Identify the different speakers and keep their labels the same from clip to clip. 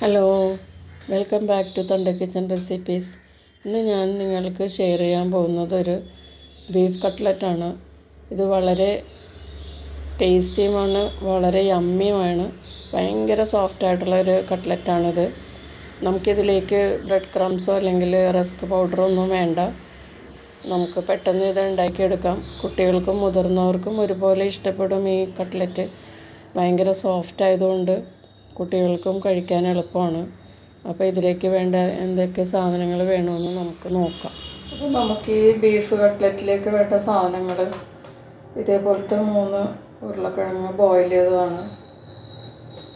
Speaker 1: Hello, welcome back to തൻ്റെ kitchen recipes. ഇന്ന് ഞാൻ നിങ്ങൾക്ക് ഷെയർ ചെയ്യാൻ പോകുന്നത് ഒരു ബീഫ് കട്ട്ലറ്റാണ്. ഇത് വളരെ ടേസ്റ്റിയുമാണ്, വളരെ യമ്മിയുമാണ്. ഭയങ്കര സോഫ്റ്റായിട്ടുള്ളൊരു കട്ട്ലറ്റാണിത്. നമുക്കിതിലേക്ക് ബ്രെഡ് ക്രംസോ അല്ലെങ്കിൽ റസ്ക് പൗഡറോ ഒന്നും വേണ്ട. നമുക്ക് പെട്ടെന്ന് ഇത് ഉണ്ടാക്കിയെടുക്കാം. കുട്ടികൾക്കും മുതിർന്നവർക്കും ഒരുപോലെ ഇഷ്ടപ്പെടും ഈ കട്ട്ലറ്റ്. ഭയങ്കര സോഫ്റ്റ് ആയതുകൊണ്ട് കുട്ടികൾക്കും കഴിക്കാൻ എളുപ്പമാണ്. അപ്പോൾ ഇതിലേക്ക് വേണ്ട എന്തൊക്കെ സാധനങ്ങൾ വേണമെന്ന് നമുക്ക് നോക്കാം. അപ്പോൾ നമുക്ക് ഈ ബീഫ് കട്ട്ലറ്റിലേക്ക് വേണ്ട സാധനങ്ങൾ ഇതേപോലത്തെ 3 ഉരുളക്കിഴങ്ങ് ബോയിൽ ചെയ്തതാണ്,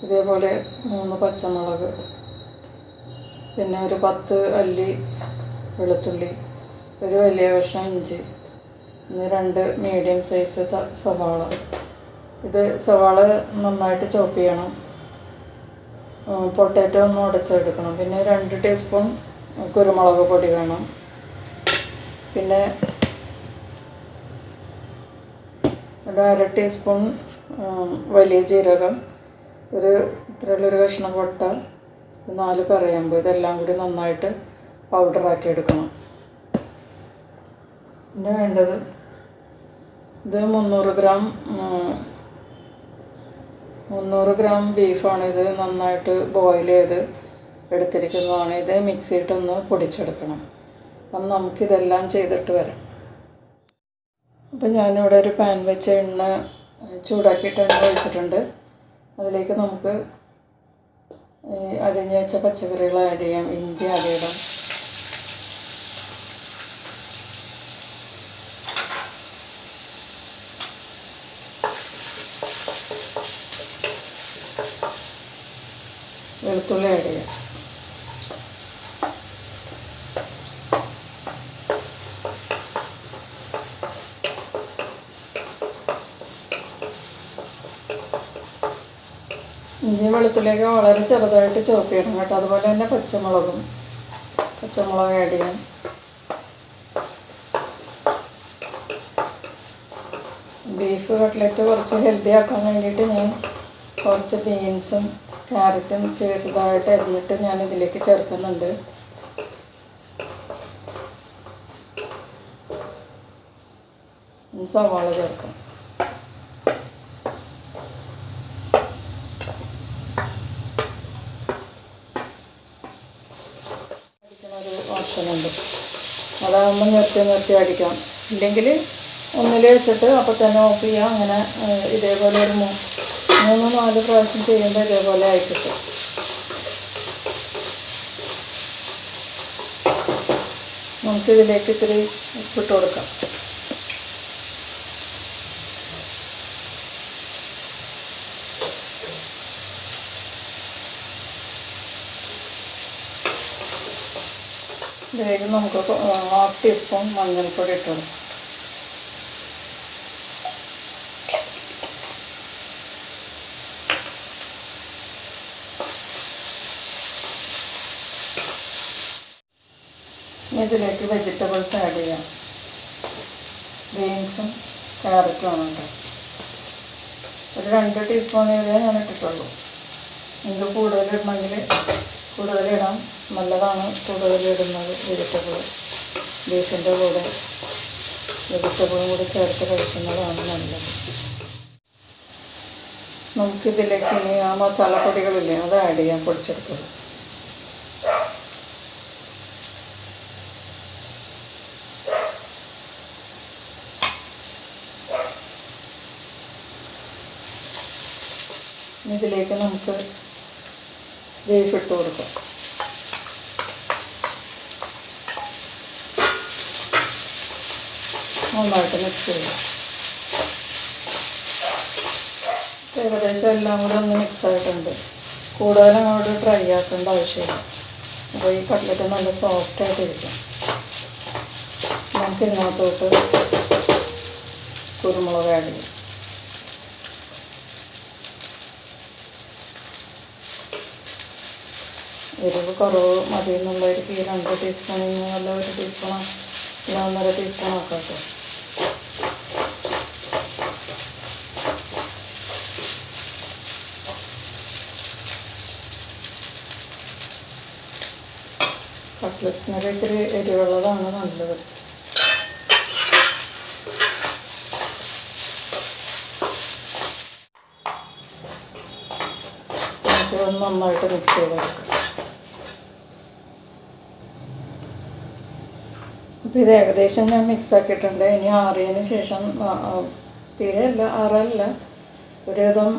Speaker 1: ഇതേപോലെ 3 പച്ചമുളക്, പിന്നെ ഒരു 10 അല്ലി വെളുത്തുള്ളി, ഒരു വലിയ കഷ്ണം ഇഞ്ചി, പിന്നെ 2 മീഡിയം സൈസ് സവാള. ഇത് സവാള നന്നായിട്ട് ചോപ്പ് ചെയ്യണം. പൊട്ടാറ്റോ ഒന്ന് ഉടച്ചെടുക്കണം. പിന്നെ 2 ടീസ്പൂൺ കുരുമുളക് പൊടി വേണം. പിന്നെ ഒരു 1/2 ടീസ്പൂൺ വലിയ ജീരകം, ഇത്രയുള്ളൊരു കഷ്ണം കൊട്ട, 4 കറിവേപ്പ്. ഇതെല്ലാം കൂടി നന്നായിട്ട് പൗഡറാക്കി എടുക്കണം. പിന്നെ വേണ്ടത് ഇത് 300 ഗ്രാം ബീഫാണ്. ഇത് നന്നായിട്ട് ബോയിൽ ചെയ്ത് എടുത്തിരിക്കുന്നതാണ്. ഇത് മിക്സിയിട്ടൊന്ന് പൊടിച്ചെടുക്കണം. അപ്പം നമുക്കിതെല്ലാം ചെയ്തിട്ട് വരാം. അപ്പം ഞാനിവിടെ ഒരു പാൻ വെച്ച് എണ്ണ ചൂടാക്കിയിട്ട് എണ്ണ ഒഴിച്ചിട്ടുണ്ട്. അതിലേക്ക് നമുക്ക് അരിഞ്ഞ് വെച്ച പച്ചക്കറികൾ ആഡ് ചെയ്യാം. ഇഞ്ചി ആഡ് ചെയ്യണം. വെളുത്തുള്ളി ആഡ് ചെയ്യാം. ഇഞ്ചി വെളുത്തുള്ളിയൊക്കെ വളരെ ചെറുതായിട്ട് ചോപ്പ് ചെയ്യണം കേട്ടോ. അതുപോലെ തന്നെ പച്ചമുളക് ആഡ് ചെയ്യാം. ബീഫ് കട്ട്ലറ്റ് കുറച്ച് ഹെൽത്തി ആക്കാൻ വേണ്ടിയിട്ട് ഞാൻ കുറച്ച് ബീൻസും ക്യാരറ്റും ചെറുതായിട്ട് അരിഞ്ഞിട്ട് ഞാൻ ഇതിലേക്ക് ചേർക്കുന്നുണ്ട്. സവാള ചേർക്കാം. അടിക്കണൊരു ഓപ്ഷനുണ്ട്, അതാകുമ്പോൾ നിർത്തി അടിക്കാം. ഇല്ലെങ്കിൽ ഒന്നിൽ വെച്ചിട്ട് അപ്പോൾ തന്നെ ഓഫ് ചെയ്യാം. അങ്ങനെ ഇതേപോലെ ഒരു 3-4 പ്രാവശ്യം ചെയ്യുമ്പോൾ ഇതേപോലെ ആയിക്കിട്ടും. നമുക്കിതിലേക്ക് ഇത്തിരി ഉപ്പിട്ട് കൊടുക്കാം. ഇതിലേക്ക് നമുക്ക് 1/2 ടീസ്പൂൺ മഞ്ഞൾപ്പൊടി ഇട്ട് കൊടുക്കാം. ഇതിലേക്ക് വെജിറ്റബിൾസ് ആഡ് ചെയ്യാം. ബീൻസും ക്യാരറ്റും ആണ് കേട്ടോ. ഒരു 2 ടീസ്പൂൺ ഇതേ ഞാൻ ഇട്ടിട്ടുള്ളൂ. നിങ്ങൾക്ക് കൂടുതലിടണമെങ്കിൽ കൂടുതലിടാം, നല്ലതാണ് കൂടുതലിടുന്നത്. ബീഫിൻ്റെ കൂടെ വെജിറ്റബിളും കൂടി ചേർത്ത് കഴിക്കുന്നതാണ് നല്ലത്. നമുക്കിതിലേക്ക് ഇനി ആ മസാലപ്പൊടികളില്ലേ അത് ആഡ് ചെയ്യാം, പൊടിച്ചെടുത്തത്. ഇതിലേക്ക് നമുക്ക് ബീഫ് ഇട്ട് കൊടുക്കാം. നന്നായിട്ട് മിക്സ് ചെയ്യാം. ഏകദേശം എല്ലാം കൂടെ ഒന്ന് മിക്സ് ആയിട്ടുണ്ട്. കൂടുതലും അങ്ങോട്ട് ഡ്രൈ ആക്കേണ്ട ആവശ്യമില്ല. അപ്പോൾ ഈ കട്ട്ലറ്റ് നല്ല സോഫ്റ്റായിട്ടിരിക്കും. നമുക്ക് ഇതിനകത്തോട്ട് കുരുമുളക് ആഡ് ചെയ്യാം. എരിവ് കുറവ് മതി എന്നുള്ളവർക്ക് 2 ടീസ്പൂണിൽ നിന്നല്ല 1 ടീസ്പൂണോ 1.5 ടീസ്പൂൺ ആക്കാം കേട്ടോ. കട്ട്ലറ്റ്സിനൊക്കെ ഇത്തിരി എരിവുള്ളതാണ് നല്ലത്. നമുക്കിതൊന്ന് നന്നായിട്ട് മിക്സ് ചെയ്തെടുക്കാം. അപ്പോൾ ഇത് ഏകദേശം ഞാൻ മിക്സ് ആക്കിയിട്ടുണ്ട്. ഇനി ആറിയതിന് ശേഷം തീരെ അല്ല, ആറല്ല, ഒരുവിധം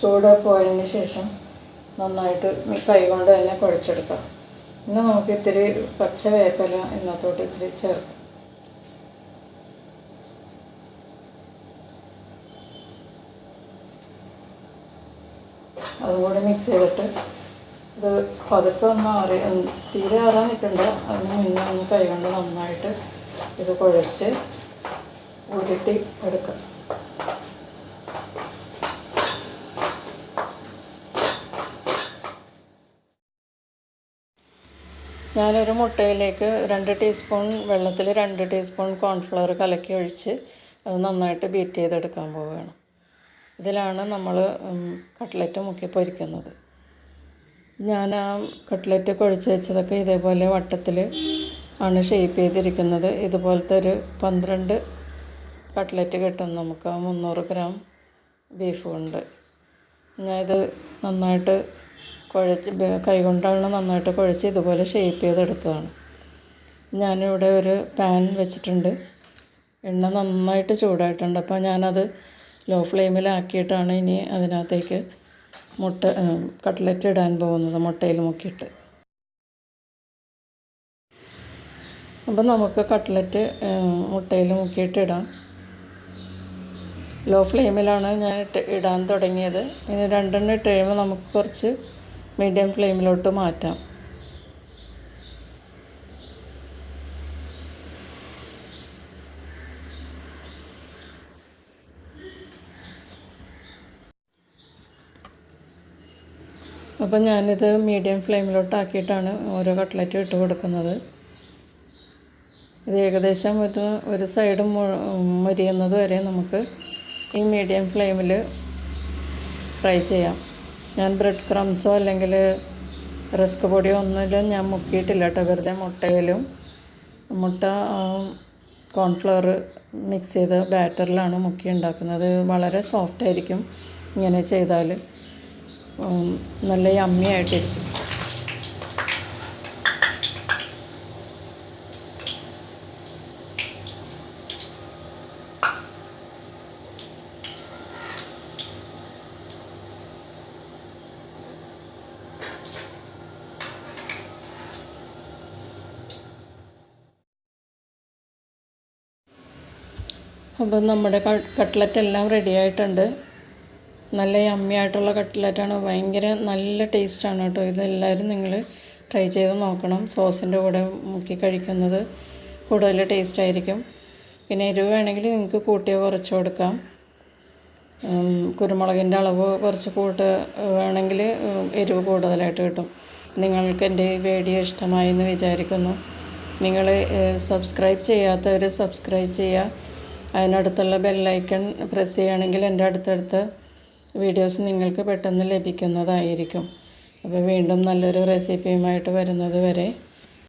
Speaker 1: ചൂട് പോയതിന് ശേഷം നന്നായിട്ട് കൈ കൊണ്ട് തന്നെ കുഴച്ചെടുക്കാം. ഇന്ന് നമുക്ക് ഇത്തിരി പച്ച വേപ്പില ഇതിനകത്തോട്ട് ഇത്തിരി ചേർക്കാം. അതുകൂടി മിക്സ് ചെയ്തിട്ട് ഇത് പതുക്കെ ഒന്ന് തീരെ ആറാൻ നിൽക്കണ്ട. അതിന് മുന്നേ ഒന്ന് കൈ കൊണ്ട് നന്നായിട്ട് ഇത് കുഴച്ച് ഉരുട്ടി എടുക്കാം. ഞാനൊരു മുട്ടയിലേക്ക് 2 ടീസ്പൂൺ വെള്ളത്തിൽ 2 ടീസ്പൂൺ കോൺഫ്ലവർ കലക്കി ഒഴിച്ച് അത് നന്നായിട്ട് ബീറ്റ് ചെയ്തെടുക്കാൻ പോവുകയാണ്. ഇതിലാണ് നമ്മൾ കട്ട്ലറ്റ് മുക്കി പൊരിക്കുന്നത്. ഞാൻ ആ കട്ട്ലറ്റ് കുഴച്ച് വെച്ചതൊക്കെ ഇതേപോലെ വട്ടത്തിൽ ആണ് ഷേപ്പ് ചെയ്തിരിക്കുന്നത്. ഇതുപോലത്തെ ഒരു 12 കട്ട്ലറ്റ് കിട്ടും നമുക്ക് 300 ഗ്രാം ബീഫ് കൊണ്ട്. ഞാനിത് നന്നായിട്ട് കുഴച്ച് കൈകൊണ്ടാണ് നന്നായിട്ട് കുഴച്ച് ഇതുപോലെ ഷേപ്പ് ചെയ്തെടുത്തതാണ്. ഞാനിവിടെ ഒരു പാൻ വെച്ചിട്ടുണ്ട്. എണ്ണ നന്നായിട്ട് ചൂടായിട്ടുണ്ട്. അപ്പോൾ ഞാനത് ലോ ഫ്ലെയിമിലാക്കിയിട്ടാണ് ഇനി അതിനകത്തേക്ക് കട്ട്ലറ്റ് ഇടാൻ പോകുന്നത്, മുട്ടയിൽ മുക്കിയിട്ട്. അപ്പോൾ നമുക്ക് കട്ട്ലറ്റ് മുട്ടയിൽ മുക്കിയിട്ട് ഇടാം. ലോ ഫ്ലെയിമിലാണ് ഞാൻ ഇടാൻ തുടങ്ങിയത്. ഇനി 2 ഇട്ട് കഴിയുമ്പോൾ നമുക്ക് കുറച്ച് മീഡിയം ഫ്ലെയിമിലോട്ട് മാറ്റാം. അപ്പം ഞാനിത് മീഡിയം ഫ്ലെയിമിലോട്ടാക്കിയിട്ടാണ് ഓരോ കട്ട്ലറ്റും ഇട്ട് കൊടുക്കുന്നത്. ഇത് ഏകദേശം ഒരു സൈഡ് മൊരിയുന്നത് വരെ നമുക്ക് ഈ മീഡിയം ഫ്ലെയിമിൽ ഫ്രൈ ചെയ്യാം. ഞാൻ ബ്രെഡ് ക്രംസോ അല്ലെങ്കിൽ റസ്ക് പൊടിയോ ഒന്നുമില്ല ഞാൻ മുക്കിയിട്ടില്ല കേട്ടോ. വെറുതെ മുട്ട കോൺഫ്ലവർ മിക്സ് ചെയ്ത ബാറ്ററിലാണ് മുക്കി ഉണ്ടാക്കുന്നത്. വളരെ സോഫ്റ്റായിരിക്കും ഇങ്ങനെ ചെയ്താൽ, നല്ല യമ്മി ആയിട്ടിരിക്കും. അപ്പം നമ്മുടെ കട്ട്ലറ്റ് എല്ലാം റെഡി ആയിട്ടുണ്ട്. നല്ല യമ്മി ആയിട്ടുള്ള കട്ട്ലറ്റാണ്. ഭയങ്കര നല്ല ടേസ്റ്റാണ് കേട്ടോ. ഇതെല്ലാവരും നിങ്ങൾ ട്രൈ ചെയ്ത് നോക്കണം. സോസിൻ്റെ കൂടെ മുക്കി കഴിക്കുന്നത് കൂടുതൽ ടേസ്റ്റ് ആയിരിക്കും. പിന്നെ എരിവ് വേണമെങ്കിൽ നിങ്ങൾക്ക് കൂട്ടിയോ കുറച്ചോ കൊടുക്കാം. കുരുമുളകിൻ്റെ അളവ് കുറച്ച് വേണമെങ്കിൽ എരിവ് കൂടുതലായിട്ട് കിട്ടും. നിങ്ങൾക്ക് എൻ്റെ വീഡിയോ ഇഷ്ടമായി എന്ന് വിചാരിക്കുന്നു. നിങ്ങൾ സബ്സ്ക്രൈബ് ചെയ്യാത്തവർ സബ്സ്ക്രൈബ് ചെയ്യുക. അതിനടുത്തുള്ള ബെല്ലൈക്കൺ പ്രസ് ചെയ്യുകയാണെങ്കിൽ എൻ്റെ അടുത്തടുത്ത വീഡിയോസ് നിങ്ങൾക്ക് പെട്ടെന്ന് ലഭിക്കുന്നതായിരിക്കും. അപ്പോൾ വീണ്ടും നല്ലൊരു റെസിപ്പിയുമായിട്ട് വരുന്നത് വരെ